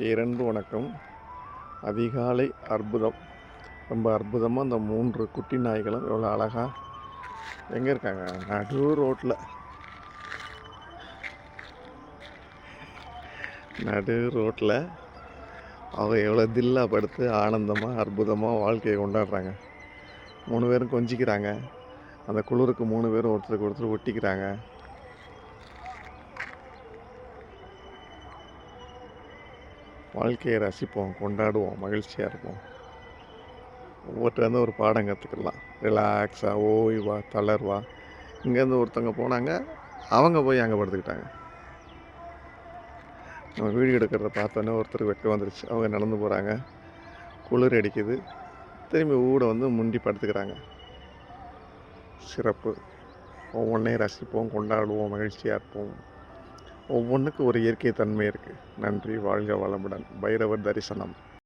இரண்டு வணக்கம். அதிகாலை அற்புதம். ரொம்ப அற்புதமாக அந்த 3 குட்டி நாய்களும் எவ்வளோ அழகாக எங்கே இருக்காங்க, நடு ரோட்டில் அவங்க எவ்வளோ தில்லா படுத்து ஆனந்தமாக அற்புதமாக வாழ்க்கையை கொண்டாடுறாங்க. 3 பேரும் கொஞ்சிக்கிறாங்க. அந்த குளிருக்கு 3 பேரும் ஒருத்தருக்கு ஒருத்தர் ஒட்டிக்கிறாங்க. வாழ்க்கையை ரசிப்போம், கொண்டாடுவோம், மகிழ்ச்சியாக இருப்போம். ஒவ்வொருத்தருந்து ஒரு பாடம் கற்றுக்கலாம். ரிலாக்ஸாக, ஓய்வா, தளர்வா. இங்கேருந்து ஒருத்தவங்க போனாங்க, அவங்க போய் அங்கே படுத்துக்கிட்டாங்க. நம்ம வீடியோ எடுக்கிறத பார்த்தோன்னே ஒருத்தருக்கு வெட்கம் வந்துருச்சு. அவங்க நடந்து போகிறாங்க, குளிர் அடிக்குது, திரும்பி ஊட வந்து முண்டி படுத்துக்கிறாங்க. சிறப்பு. ஒவ்வொன்றையும் ரசிப்போம், கொண்டாடுவோம், மகிழ்ச்சியாக இருப்போம். ஒவ்வொன்றுக்கும் ஒரு இயற்கை தன்மை இருக்குது. நன்றி. வாழ்க வளமுடன். பைரவர் தரிசனம்.